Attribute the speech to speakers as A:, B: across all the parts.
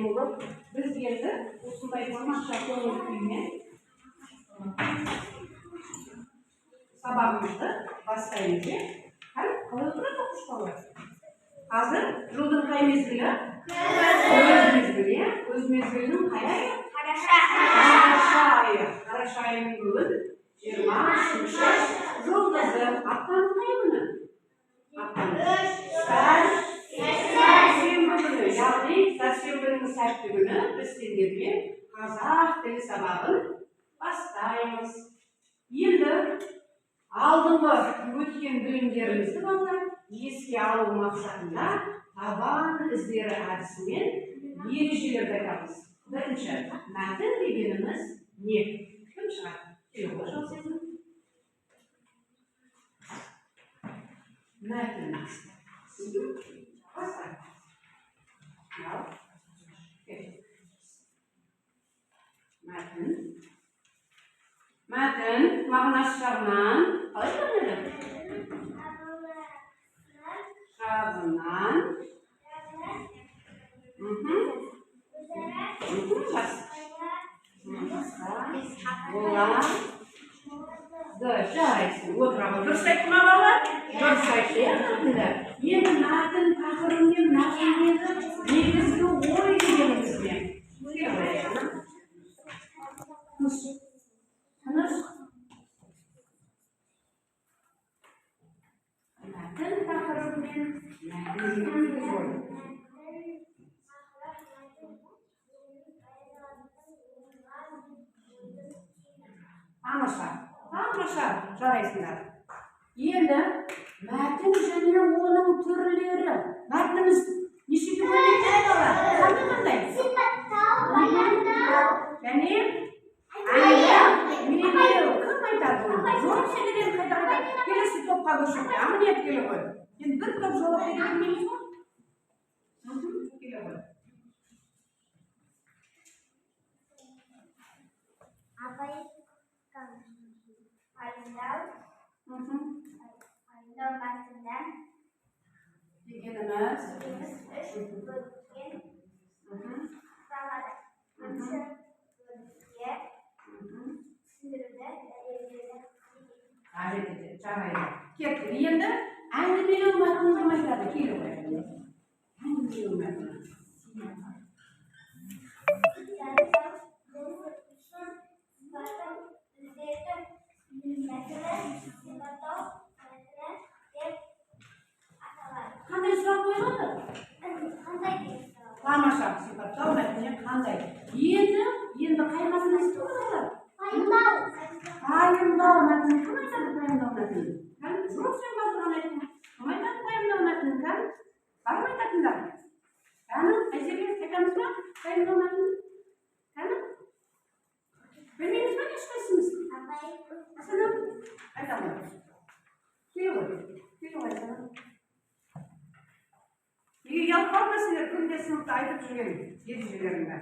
A: болып, біз енді осындай тамаша көңіл күймен сабағымызды бастаймыз. Қалай отырады оқушылар? Қазір жылдың қай мезгілі? Өз мезгілі. Өз мезгілінің қай айы? Қараша айы. Қараша айының бүгін 23-ші жұлдызы. Аптаның қай күні? Сәрсенбі күні. Яғни сәрсенбінің сәтті күні біз сендерге қазақ тілі сабағын бастаймыз. Енді алдыңғы өткен бөлімдерімізді балалар еске алу мақсатында табан іздері әдісімен ережелерді айтамыз. Бірінші, мәтін дегеніміз не? Кім шығады? Келе жол сезім. Мәтін. Мәтін мағынасы жағынан қалай көрінеді? Жағынан жарайсың. Отыраға дұрыс айтты ма балалар? Дұрыс айтты. Енді мәтін тақырыбымен мәтіндегі негізгі ой дегенімізбен мәтін тақырыбымен мәтіндегі ой. Тамаша, жарайсыңдар. Енді мәтін және оның түрлері. Мәтініміз нешеге бөлінеді балалар? Қандай? Сипаттау, баяндау. Және меңгеру. Кім айтады оны? Жоқ, сендерден қайта келесі топқа көшеді. Амниет келе ғой. Енді бір топ жауап береміз ғой? Келе ғой.
B: Ayındau мәтіннен
A: дегеніміз
B: үш бөлікке құралады. Бірінші бөлікке түсіндіруді
A: қажет етеді. Жарайды. Кеттік. Енді әңгімелеу мәтінін кім айтады? Келе қояды. Әңгімелеу мәтіні. Қандай сұрақ қойылады? Тамаша, сипаттау мәтініне қандай? Енді қай мәтін естіп отырсыздар? Пайымдау мәтіні. Кім айтады пайымдау мәтінін? Жоқ, сен басынан айттың. Кім айтады пайымдау мәтінін? Бар ма айтатындар? Кәні? Әйсерге айтамыз ба? Пайымдау мәтінін? Кәні? Білмейміз ба ешқайсымыз? Асана? Айтамын. Келе ғой Асана. Неге ұялып қалмайсыңдар? Күнде сыныпта айтып жүрген ережелеріңді.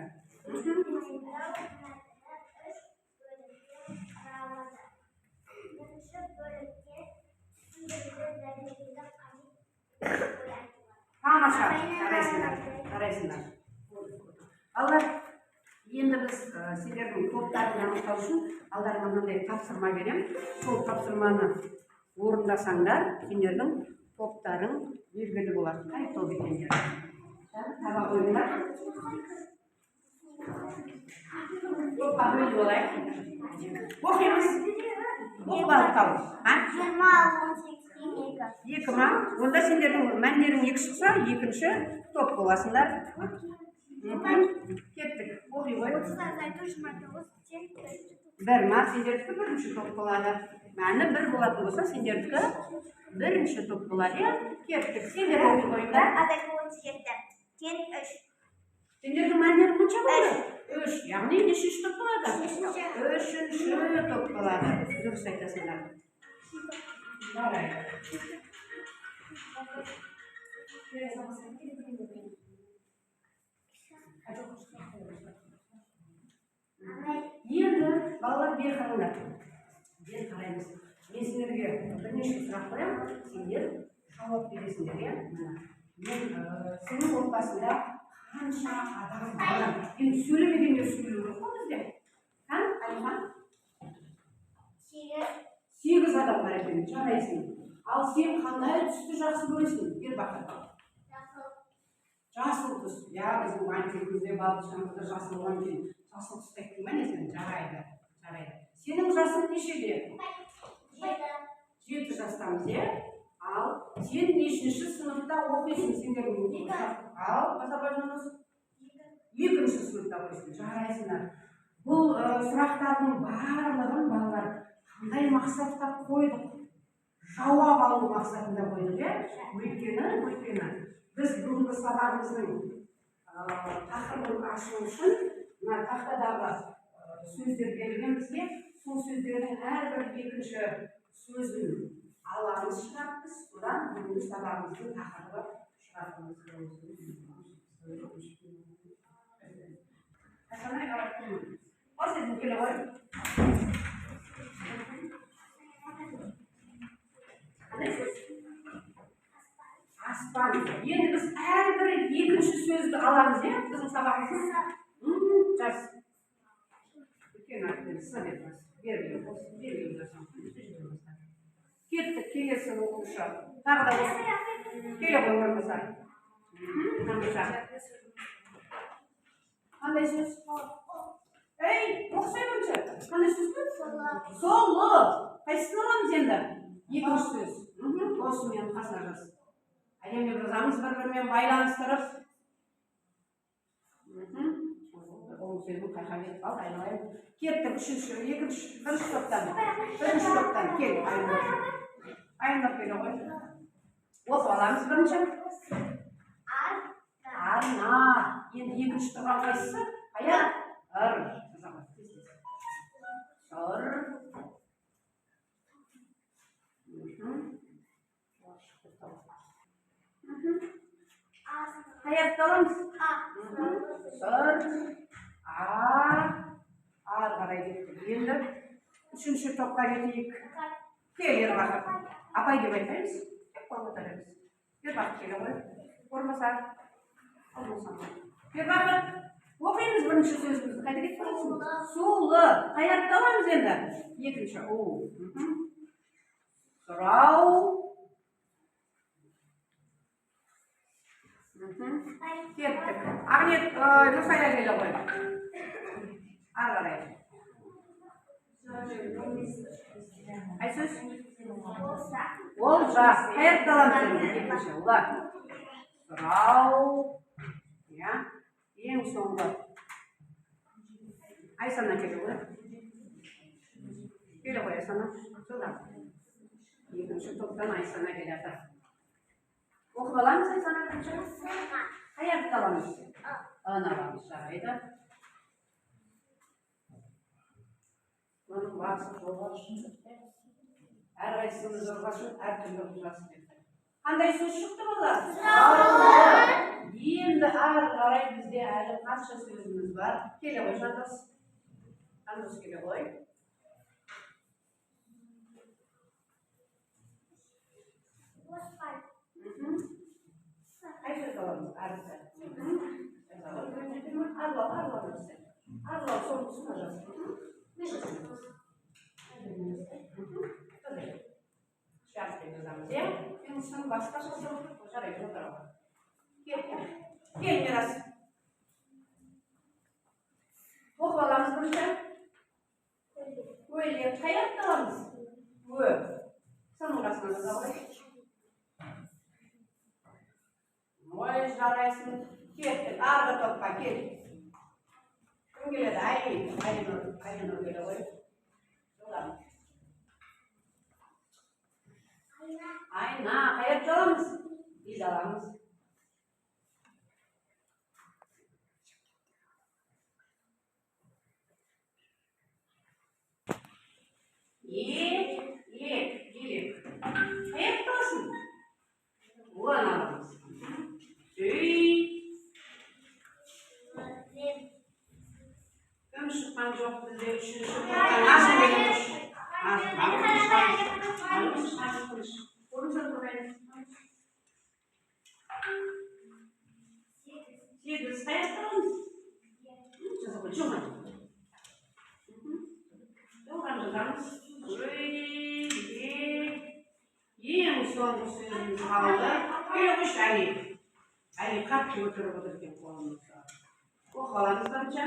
A: Тамаша, қарайсыңдар. Алдар, енді біз сендердің топтарын анықтау үшін алдарыңа мынандай тапсырма берем. Сол тапсырманы орындасаңдар, сендердің топтарың белгілі болады. Қай топ екендер? Таба қойыңдар. Топқа бөліп алайық. Оқимыз. Оқпалық табы. 2 ма? Онда сендердің мәндерің 2 шықса, екінші топ боласыңдар. Кеттік. Оқи ғой. 1 ма? Сендердікі бірінші топ болады. Мәні 1 болатын болса, сендердікі бірінші топ болады. Кеттік. Сендер оқи қойыңдар. Сендердің мәндерің қанша болады? 3. Яғни нешінші топ болады? 3-ші топ болады. Дұрыс айтасыңдар. Жарайды. Енді балалар бер қараңдар. Бер қараймыз. Мен сендерге бірнеше сұрақ қоямын. Сендер жауап бересіңдер. Мен сенің отбасында Qancha adam var. Endi söylemegende söylüyoruz mu bizde? Ha? Alihan? 8 adam var ekan, jaraysan. Al sen qanday tusni yaxshi ko'rasan? Bir baqa. Жасыл түс. Я біздің мантиімізде балықшамызда жасыл болған кейін жасыл түс тектің бе не сен? Жарайды. Сенің жасың нешеде? 7 жастамыз, е? Ал сен нешінші сыныпта оқисың? Сендер ал Азербайжанымыз 2-ші сыныпта оқисың. Жарайсыңдар. Бұл сұрақтардың барлығын балалар қандай мақсатта қойдық? Жауап алу мақсатында қойдық, е? Өйткені біз бүгінгі сабағымыздың тақырыбын ашу үшін мына тақтадағы сөздер берілген бізге. Сол сөздердің әрбір екінші сөзін аламыз, шығарыппыз. Содан бүгінгі сабағымыздың тақырыбы шығарыппыз. Аспан. Енді біз әрбір екінші сөзді аламыз, е? Біздің сабағымызда. Жаз. Үлкен айтты, совет жаз. Берілген жасам. Кеттік, келесі оқушы. Тағы да осы. Келе ғой орнымызға. Қандай сөз? Ей, оқысай көрші. Қандай сөз бі? Солы. Қайсысын аламыз енді? Екінші сөз. Осымен қасына жаз. Әйемде жазамыз бір-бірімен байланыстырып. Ол сөздің қайқа кетіп қалды, айналайын. Кеттік, бірінші топтан. Кел, айнұр келе ғой. Оқып аламыз бірінші. Арна. Енді екінші тұрған қайсысы? Аяқ. Ыр. Hayat alamыз. Сыр. Ары қарай кеттік. Енді үшінші топқа кетейік. Кел, ер бақыт. Апай деп айтпаймыз. Кеп қол көтереміз. Ер бақыт келе ғой. Ормаса. Ер бақыт. Оқимыз бірінші сөзімізді. Қайда кетіп қаласың? Сулы. Hayat аламыз енді. Екінші. Сұрау. Кеттік. Ақниет, Нұрсайда келе ғой. Ары қарай. Қай сөз? Олжа. Қайыр таламыз екінші. Олар. Сұрау. Ең соңғы. Айсана келе ғой. Келе ғой Айсана. Содан. Екінші топтан Айсана келе жатыр. Оқып аламыз Айсана бірінші? Қайыр таламыз? Аламыз, жарайды. Оның басы жолға үшін. Әрқайсымыз жолға үшін әртүрлі жазып кетті. Қандай сөз шықты болар? Енді ары қарай бізде әлі қанша сөзіміз бар? Келе ғой Жандос. Жандос келе ғой. Қай сөз аламыз? Әрісі. Арлау соңғысына жазып. Сейчас жазамыз, е? Сенің басқа жазып, жарайды отырауға. Кел, Мирас. Оқып аламыз бірінші. Өле, қайат аламыз? Соның қасына жаза ғой. Ой, жарайсың. Кеттік, арғы топқа кел. Кім келеді? Айнұр келе ғой. Содан. Айна, қайат аламыз? Біз аламыз. Елек. Қайат аласың? Оған аламыз. Кім шыққан жоқ бізде үшінші топтан? Ашы келеміз. Орынша тұрғайын. Сегіз қаяқта аламыз? Жоғары. Жоғары жазамыз. Ең соңғы сөзіміз қалды. Қойғыш әли. Әли қатты отырып отыр екен қолымызда. Оқып аламыз қанша?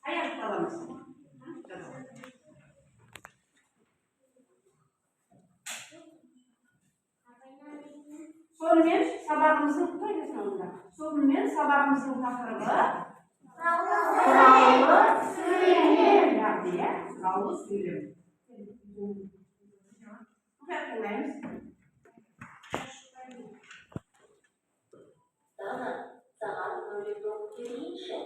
A: Аяқты аламыз. Сонымен сабағымыздың тақырыбы сұраулы сөйлем. Сұраулы сөйлем.
C: Дана, саған бөлек болып келейінші.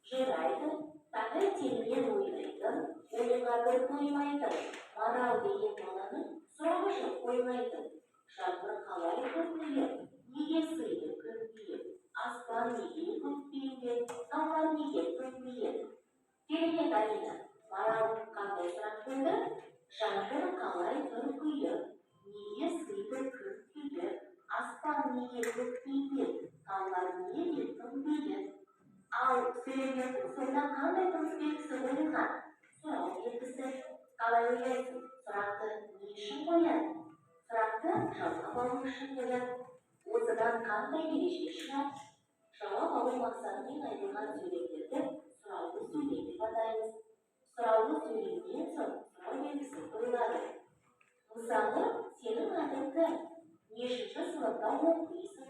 C: Жарайды, тағы термен ойлайтын, ойынға бір қоймайтын, марал деген баланың сұрағы жоқ қоймайтын. Жаңбыр қалай көкпейіп, неге сыйды көкпейіп, аспан неге көкпейіп, таулар неге көкпейіп. Керемет Алина, марал қандай сұрақ қойды? Жаңбыр қалай көкпейіп, неге сыйды көкпейіп, аспан неге көкпейіп, таулар неге көкпейіп. Ал сөйлемнің соңында қандай дыбыс белгісі қойылған? Сұрау белгісі. Қалай ойлайсың? Сұрақты не үшін қояды? Сұрақты жауап алу үшін қояды. Осыдан қандай ереже шығады? Жауап алу мақсатымен айтылған сөйлемдерді сұраулы сөйлем деп атаймыз. Сұраулы сөйлемнен соң сұрау белгісі қойылады. Мысалы, сенің атың кім? Нешінші сыныпта оқисың?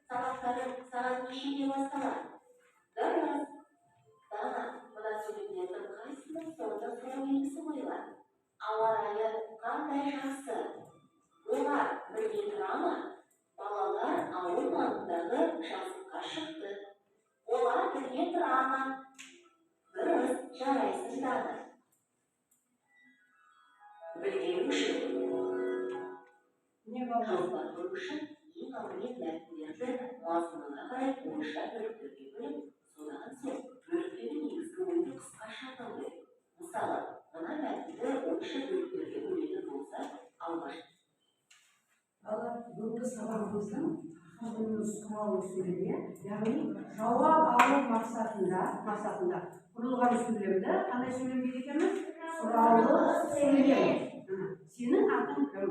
C: Сабақтарың сағат нешеде басталады? Дұрыс. Дана, мына сөйлемдердің қайсының соңында сұрау белгісі қойылады? Ауа райы қандай жақсы? Олар бірге тұра ма? Балалар ауыл маңындағы жазыққа шықты. Олар бірге тұра ма? Дұрыс, жарайсың Дана. Білген үшін жазбату үшін ең алдымен мәтіндерді мазмұнына қарай бойынша бөліктерге бөліп, содан соң бөліктердің негізгі ойды қысқаша атау керек. Мысалы, мына мәтінді ойынша бөліктерге бөлетін болса, алғаш.
A: Бүгінгі сабағымыздың тақырыбымыз сұраулы сөйлем, яғни жауап алу мақсатында құрылған сөйлемді қандай сөйлем дейді екенбіз? Сұраулы сөйлем. Сенің атың кім?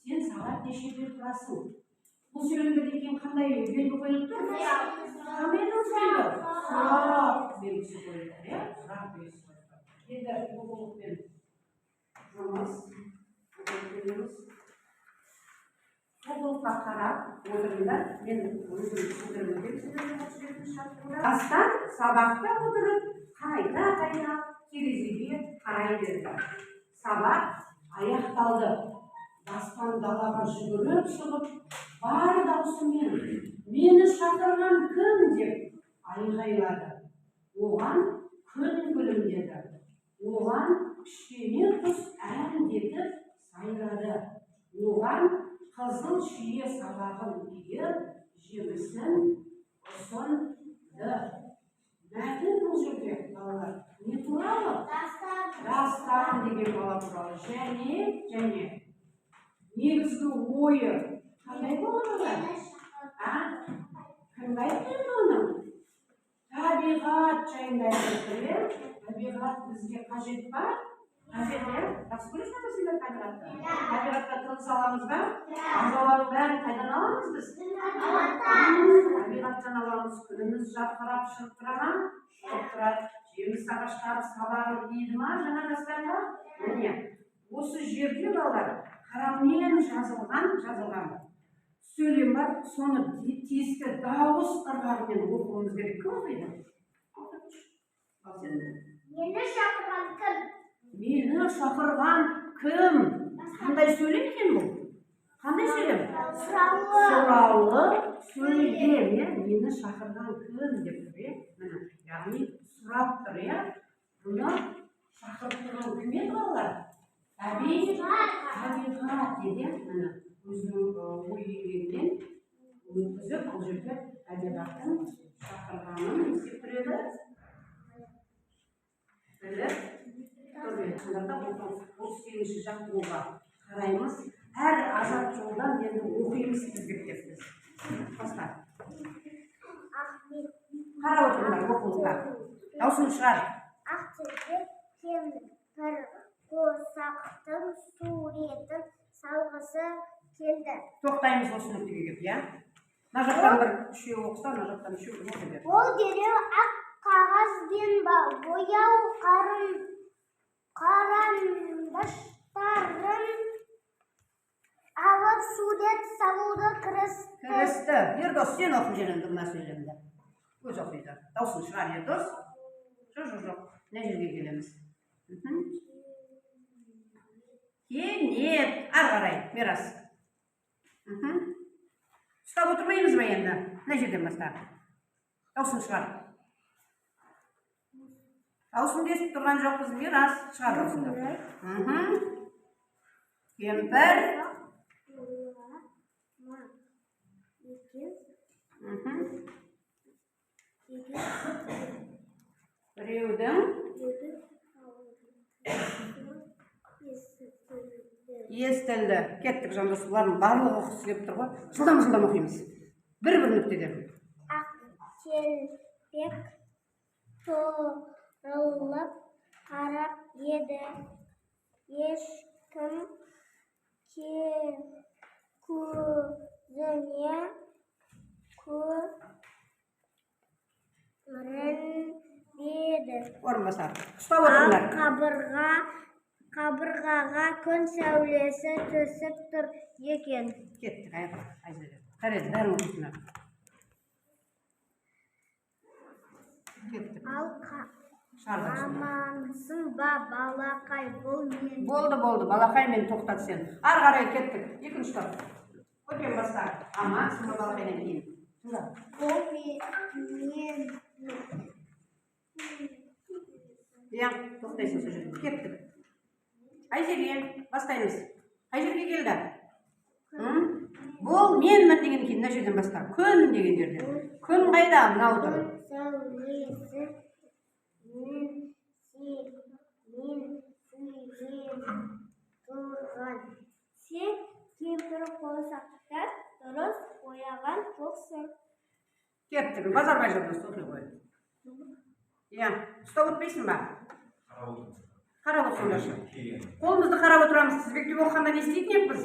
A: Сен сағат нешеде тұрасың? Бұл сөйлемдерден кейін қандай белгі қойылып тұр? Қандай дыбыс қойылды? Сұрақ белгісі қойылды. Сұрақ белгісі қойылды. Енді оқулықпен жұмыс. Оқулыққа қарап отырыңдар. Мен өзім түсіндірмедім. Астан сабақта отырып, қайта терезеге қарай берді. Сабақ аяқталды. Аспан далаға жүгіріп шығып, бар даусымен мені шақырған кім деп айғайлады. Оған күн күлімдеді. Оған кішкене құс әндетіп сайрады. Оған қызыл шие сабағын киіп, жемісін ұсынды. Мәтін бұл жерде балалар не туралы? Дастан деген бала туралы. Және негізгі ойы қандай болады? Кімді айтты оның? Табиғат жайында айтты. Табиғат бізге қажет па? Қажет, жақсы көресің бе сендер табиғатты? Табиғатқа тыныс аламыз ба? Ағзалардың бәрін қайдан аламыз біз? Табиғаттан аламыз. Күніміз жарқырап шығып тұра ма? Шығып тұрады. Жеміс ағаштары сабағы дейді ма жаңа жастарға? Міне, осы жерде балалар қарамен жазылған сөйлем бар, соны тиісті дауыс ырғағымен оқуымыз керек. Кім оқиды?
B: Мені шақырған кім?
A: Мені шақырған кім? Қандай сөйлем екен бұл? Қандай сөйлем? Сұраулы сөйлем. Мені шақырған кім деп тұр. Яғни сұрап тұр. Бұны шақырып тұрған кім еді балалар? Табиғат деген өзінің ой еңбегінен өткізіп, бұл жерде табиғаттың шақырғанын естіп тұреді. Бұл 8-ші жаттығуға қараймыз. Әр азат жолдан енді оқимыз тізбектеп біз. Баста. Қарап отырыңдар оқулыққа. Даусын шығар.
B: Ақтөбе темір бір қосақтың суретін салғысы келді.
A: Тоқтаймыз осы нүктеге келіп, иә? Мына жақтан бір үшеу оқыса, мына жақтан үшеу оқы бер.
B: Ол дереу ақ қағаз бен бояу қарандаштарын алып сурет салуды кірісті.
A: Ердос, сен оқып жер енді мына сөйлемді. Өз оқиды. Даусын шығар, Ердос. Жоқ. Мына жерге келеміз. Кенет, ары қарай, Мирас. Ұстап отырмаймыз ба енді? Мына жерден бастап. Даусын шығар. Дауысыңды естіп тұрған жоқпыз, Мирас. Шығар дауысыңды. Кемпір. Біреудің естілді. Кеттік жандос, бұлардың барлығы оқысы келіп тұр ғой. Жылдам оқимыз. Бір нүктеден.
B: Ақкелпек торылып қарап еді. Ешкім көзіне көрінбеді.
A: Орынбасар. Ұстап отырыңдар.
B: Қабырғаға күн сәулесі түсіп тұр екен.
A: Кеттік, айзере. Қарайды, бәрін оқысыңдар. Кеттік.
B: Ал амансың ба, балақай, бұл мен.
A: Болды, балақай, мен тоқтат сен. Ары қарай кеттік. Екінші топ. Көпен баста. Амансың ба, балақайдан кейін.
B: Бұл мен.
A: Иә, тоқтайсың сол жерде. Кеттік. Айзере, бастаймыз. Қай жерге келді? Бұл менмін деген кейін, мына жерден баста. Күн деген жерден. Күн қайда? Мынау тұр.
B: Сәулесі мен сүйген тұрған. Сен кемпір қосақта дұрыс қойған жоқсың.
A: Кеттік. Базарбай жолдас оқи қой. Иә, ұстап өтпейсің ба? Қарап отырыңдаршы. Қолымызды қарап отырамыз. Сіз мектеп оқығанда не істейтін едіңіз?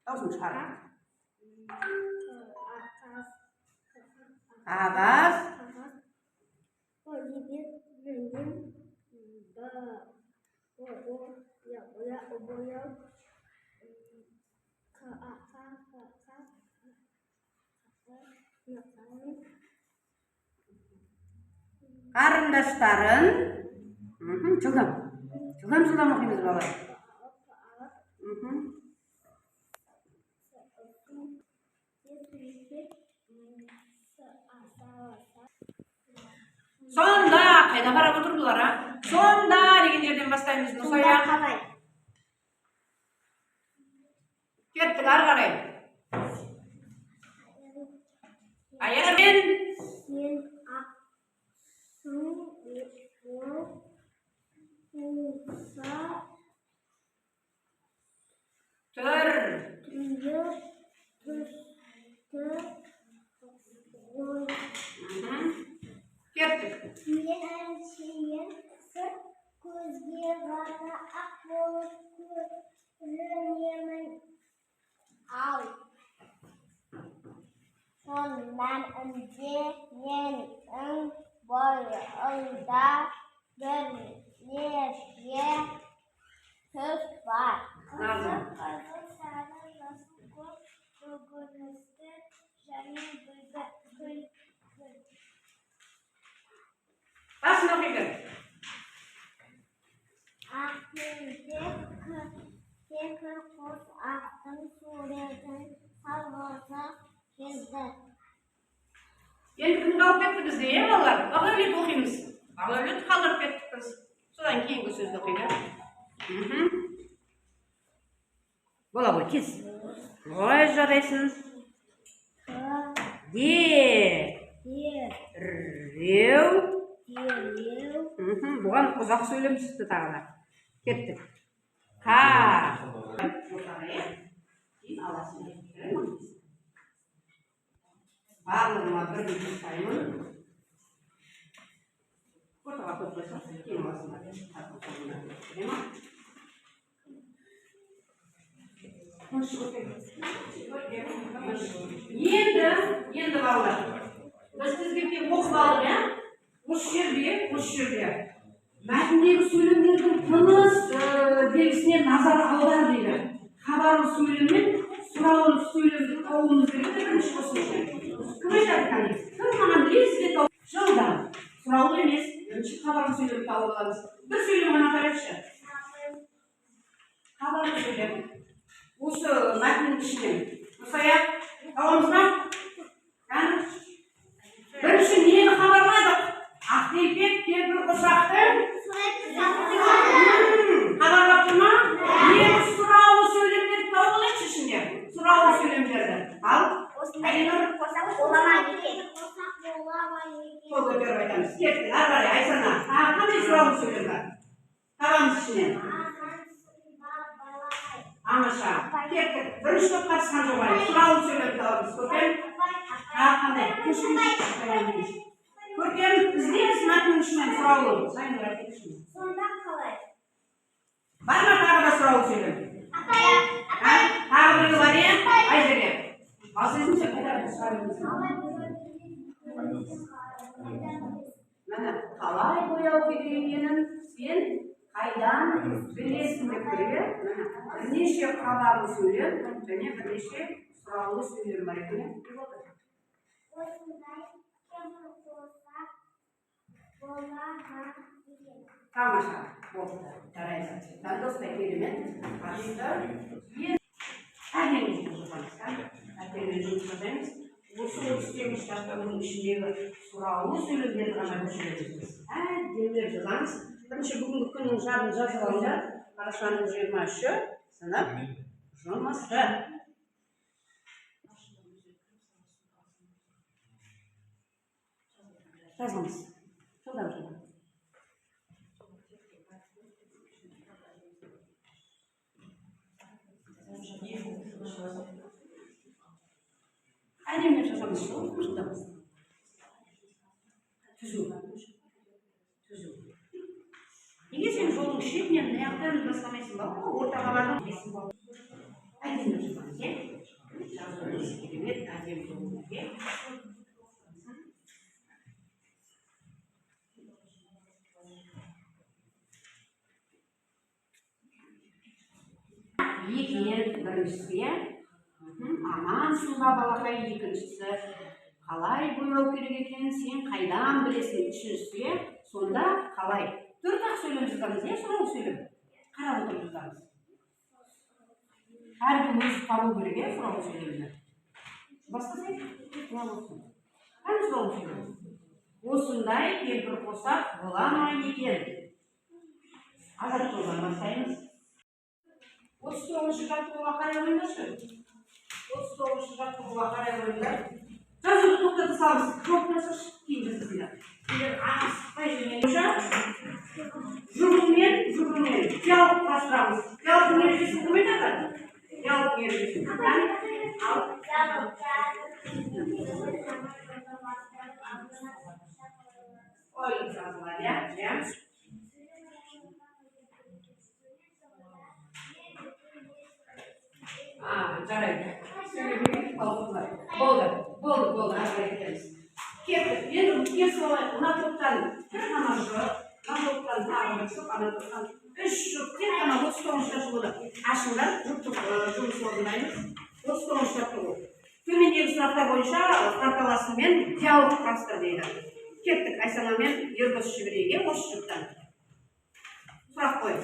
A: Даусын шығар. Қағаз. Қарындаштарын. Жылдам оқимыз балалар. Сонда, қайда қарап отыр бұлар, а? Сонда деген жерден бастаймыз, Нұрсая. Кеттік, ары қарай. Аяғымен.
B: Сен ақсың ол қуса
A: Тұр.
B: түнде түсті ғой.
A: Кеттік.
B: Мен әншейін сырт көзге ғана ақ болып көрінемін. Ал сондан önce менің бойымда бірнеше түс бар. Қызыл, сары, жасыл, көк, көкөністі және гүл.
A: Басын оқиды.
B: Кемпір қосақтың суретін салғысы келді.
A: Енді кім қалып кетті бізде, балалар? Бағдәулет оқимыз. Бағдәулет қалдырып кеттік біз. Содан кейінгі сөзді оқиды. Бола ғой, кес. Ой, жарайсың. Дереу. Бұған ұзақ сөйлем түсті тағына. Кеттік. Bарлығыма бірдей жасаймын. Фотоға топлайсың, кейін аласыңдар. Енді балалар, біз тізбекте оқып алдық, иә? Осы жерде мәтіндегі сөйлемдердің тыныс белгісіне назар аудар дейді. Хабарлы сөйлем мен сұраулы сөйлемді тауымыз керек бірінші қосымша. Кім айтады қане? Кім маған лезде тауып? Жылдам. Сұраулы емес, бірінші хабарлы сөйлемді тауып аламыз. Бір сөйлем ғана қарайықшы. Хабарлы сөйлем. Осы мәтіннің ішінен. Осы аяқ тауымыз ба? Бірінші нені хабарладық? Ақтейпек кемпір ұшақты хабарлап тұр ма? Нені сұраулы сөйлемдерді тауып алайықшы ішінде? Сұраулы сөйлемдерді. Ал? Әйнұр?
B: Олама екен.
A: Қол көтеріп айтамыз. Кеттік, ары қарай Айсана. Қандай сұраулы сөйлем бар? Табамыз ішінен. Амаша. Кеттік. Бірінші топқа түскен жоғары. Сұраулы сөйлем табамыз. Көркен? Қандай? Көркен, іздейміз мәтіннің ішінен сұраулы. Айнұр айтып ішінен.
B: Сонда қалай?
A: Бар ма тағы да сұраулы сөйлем? Тағы біреу бар е? Айзере. Ал сіздің Міне, қалай бояу керек екенін сен қайдан білесің деп көрге. Бірнеше хабарлы сөйлем және бірнеше сұраулы сөйлем бар екен. Тамаша. Болды. Жарайды. Достай керемет. Әдемі жұмыс жасаймыз. Осы істегі штаттардың ішіндегі сұраулы сөйлемдерді ғана көшіреміз. Әдемілеп жазамыз. Бірінші бүгінгі күннің жадын жазып алыңдар. Қарашаның 23-і сынып жұмысы. Жазамыз. Жылдам жылдам. Әдемілеп жазамыз. Жылдам. Түзу. Неге сен жолдың шетінен аяқтарын бастамайсың ба? Ортаға бардың бесін ба? Әдемілеп жазамыз. Жазамыз. Керемет. Әдемі жолдың. Екінен біріншісі, амансың ба балақай екіншісі, қалай бояу керек екенін сен қайдан білесің үшіншісі, сонда қалай. Төрт-ақ сөйлем жазамыз, сұраулы сөйлем. Қарап отырып жазамыз. Әркім өзі табу керек, сұраулы сөйлемді. Бастасай, қане сұраулы сөйлем. Осындай кемпір қосақ бола ма екен? Азат жолдан бастаймыз. 39-шы жаттығуға қарай ойындашы. 39-шы жаттығуға қарай ойындар. Жазуды тоқтаты салымыз. Жоқтасыш, кейін жасыздар. Егер асықпай жүрген жоша, жүгіңмен, диалог бастырамыз. Диалогтың ережесін кім айтады? Диалогтың ережесін. Ал. Ойлық жазылар, иә? Жарайды. Сөйлемеге қалқыздар. Болды, әрі кетеміз. Кеттік. Енді кесіп алайық. Мына топтан бір ғана жұп, мына топтан тағы бір жұп, ана топтан 3 жұп, тек қана 39-шы жолды ашыңдар, жұптық жұмыс орындаймыз. 39-шы жаттығу. Төмендегі сұрақтар бойынша фракталасымен диалог құрастыр дейді. Кеттік Айсана мен Ердос жіберейге осы жұптан. Сұрақ қойып.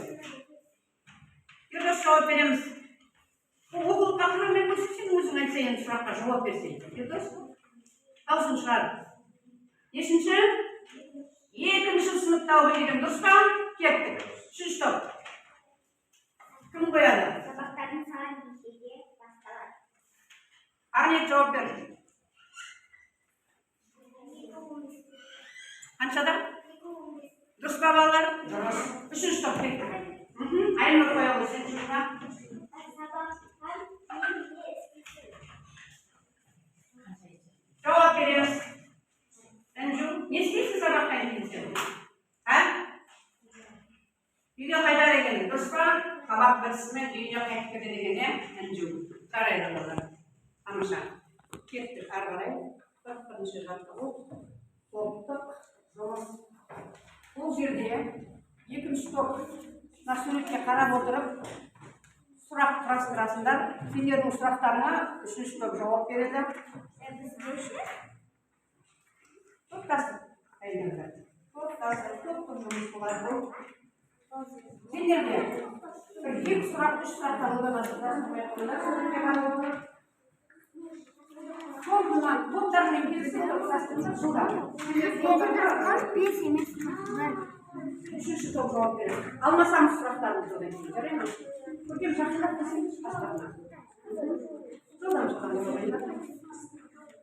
A: Ердос жауап береміз. Оқылыққа қырымен көрсетсең, өзің айтса енді сұраққа жауап берсең. Ердос? Даусын шығар. Нешінші? Екінші сыныпта оқиды екен, дұрыс па? Кеттік. Үшінші топ. Кім қояды?
B: Сабақтардың сағат нешеге басталады?
A: Арнет жауап бер. Қаншада? Дұрыс па балалар? Дұрыс. Үшінші топ кеттік. Айнұр қоя ғой сен шыққа. Dұрыс па? Сабақ бітісімен үйіне қайтып кетеді екен, иә? Інжу. Жарайды балалар. Тамаша. Кеттік ары қарай. Бірінші жаттығу. Топтық жұмыс. Бұл жерде екінші топ мына суретке қарап отырып сұрақ құрастырасыңдар. Сендердің сұрақтарыңа үшінші топ жауап береді. Топтасып. Топтасып жұмыс болады. Сендерде бір екі сұрақ, үш сұрақтар одан сол бұған топтармен келсе топтастырыңдар жылда. Үшінші топ жауап береді. Алмасамыз сұрақтарымыз одан кейін. Жарай ма? Көркем жақындап келсеңіз бастарына. Жылдан шығамыз одан.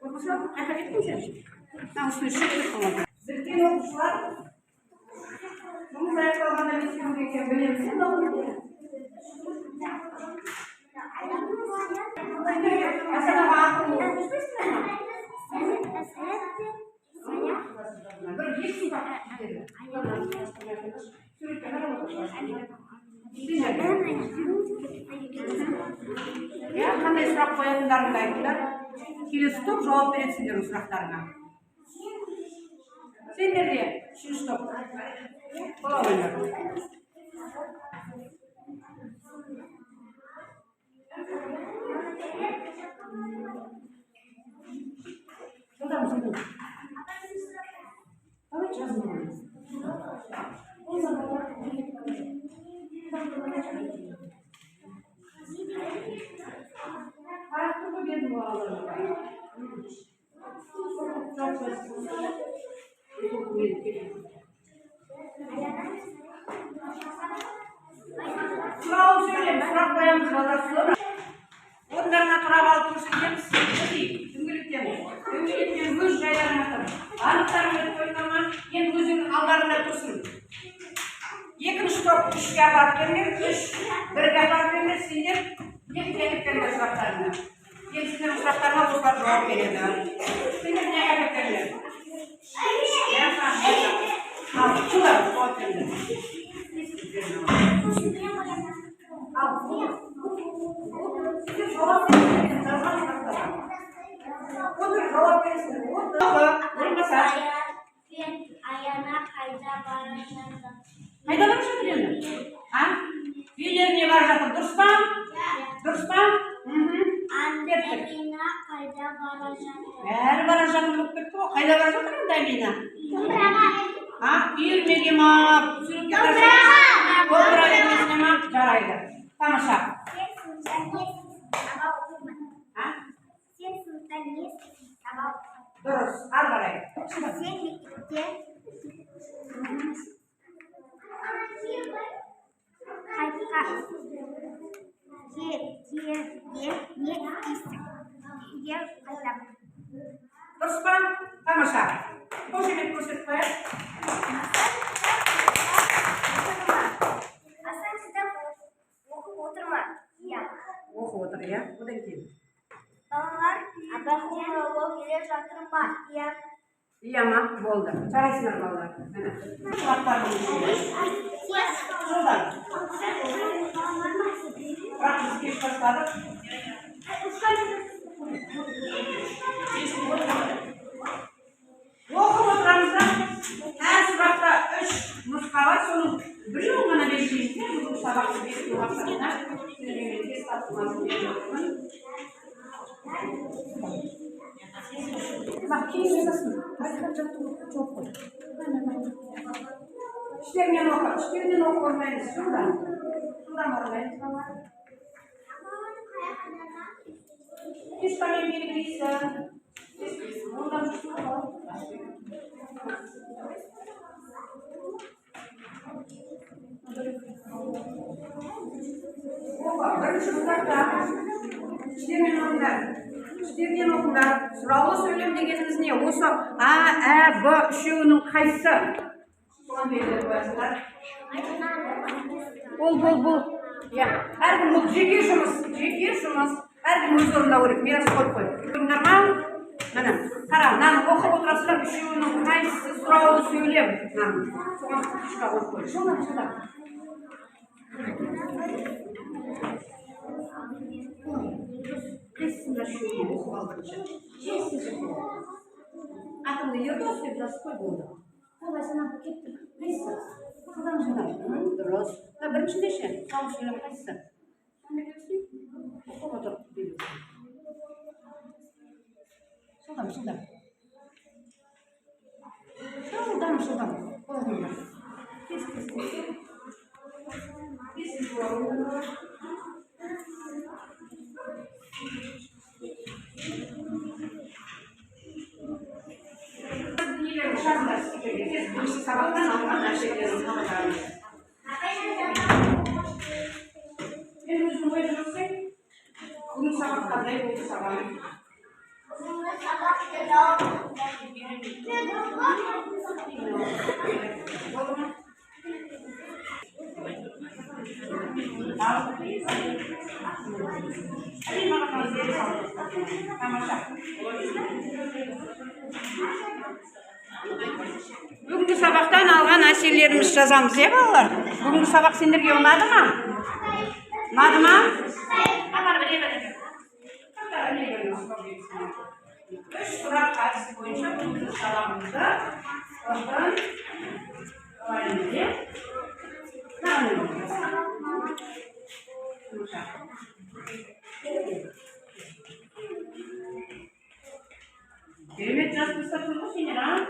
A: Көрмесе қайта кеттіңіз. Осыны шектеп қалады. Біркен оқушылар жұмыс аяқталғанда не істеу керек екенін білеміз. Сен оқу керек. Асанаға ақыл оқыспайсыңдар ма? Bir екі сұрақ деді. Суретке қарап отырсыздар. Қандай сұрақ қоятындарыңды айтыңдар. Келесі топ жауап береді сендердің сұрақтарыңа. Сендерде үшінші топ. Бола ойындар. Жылдам жылдам. Давай жазылмай. Аяқтығы берді балаларға. Сұрауын сөйлем, сұрақ қоямыз балалар. Орындарына тұрап алып көрсетеміз. Дөңгелектен өз жайларына тұр. Анықтарыңды қоймама, енді өзінің алдарында тұрсын. Екінші топ үшке апарып беріңдер, үш бірге апарып беріңдер, сендер екі беріңдер сұрақтарына. Енді сендердің сұрақтарына осылар жауап береді. Сендер не қайтып беріңдер? Ал, шулар жауап беріңдер. Ал, сендер жауап беріңдер, жазған сұрақтар. Otur, jawab verirsin. Olmasa.
B: Ayağına kayda barışırdı.
A: Kayda barışırdı yani. Ha? Üyelerine barışırdı. Durs mu? Durs mu?
B: Annemine kayda barışırdı.
A: Her barışırdı mı? Kayda barışırdı mı Damina? Ha? Yürümege ma? Sürüp gidersin. Otura vermesine ma? Jaraydı. Tamasha. Terus, arbaray. Terus pan, tamasha. Kau sih kursus apa?
B: Asal kita oturma. Ya.
A: Otur ya. Udah gitu.
B: Ballar, abang geliyor jatırma. Ya.
A: Iya mah, bolda. Çaraysınlar ballar. Kulaklar buluşuyor. Şuradan. Praktis geç başladık. Okup oturamızda her sırada 3 nuska var. Sonun biliyor musun bana vereceğim? Bu sabahta bir nuskasına. Test atılması gerekiyor. Bak kim yazasın? Arkadaşlar çok koy. İşlerinden oku. İşlerinden oku olmayınız. Şuradan. Şuradan olmayınız. Hiç tabii bilgiyse. Buradan şuradan. Oku. Böyle şuradan da. İşlerinden okular. İşlerden okular. Sıralı söylem degenimiz ne? Осы A, E, B үшеуінің қайсысы? Соны белгілеп қоясыздар. Бұл. Иә. Әркім бұл жеке жұмыс. Әркім өз орындау керек. Мирас қойып қой. Көрдіңдер ма? Міне. Қара, мынаны оқып отырасыздар. Үшеуінің қайсысы сұраулы сөйлем. Соған күшқа қойып қой. Жылдар. Resimler şöyle okul aldıkça. Atımda yerde olsa biraz koy burada. Babasına gitti. Resim. Kızım canım. Dros. Da birinci neşe. Savuşuyla kaçsın. Ne diyorsun? O kadar biliyorsun. Şuradan. Şuradan. Olmuyor. Kes. Sabahtan alman aşağıya sabahtan. Ben uzun boyunca bunu sabah kadar oldu sabah. Bugünkü sabahtan algan aşirelerimiz жазамыз ya балалар. Bugünkü sabah sendерге ұнады ма? Ұнады ма? Үш сұрақ әдісі бойынша bugünkü sabahımızda oradan öğrenmeye devam edeceğiz. Demet yazmışsa çocuk seni ha?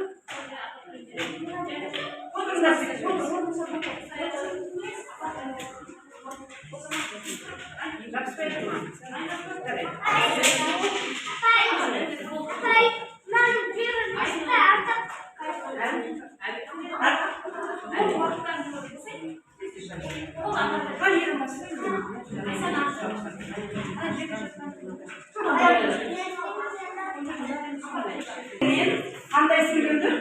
A: Қандай сөйлемдер?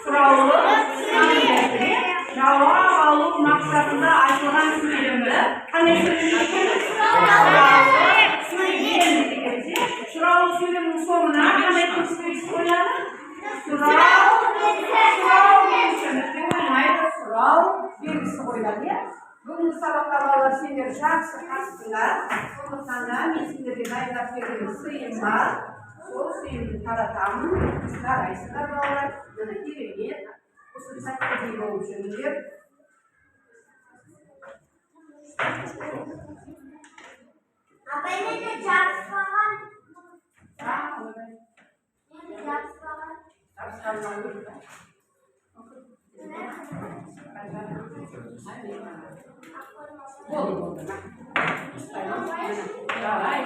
A: Сұраулы, жауап алу мақсатында айтылған сөйлемді. Қандай сөйлем екен? Сұраулы сөйлемнің соңына қандай текст қояды? Сұрау белгісі қойылады, иә? Бүгінгі сабақта балалар сендер жақсы қатысыңдар. Сондықтан да мен сендерге дайындап берген сыйым бар. Сол сыйымды таратамын. Қарайсыздар балалар. Міне керемет. Осы сәттердей болып жүріңдер.
B: Апай неде жабыспаған?
A: Болды. Давай,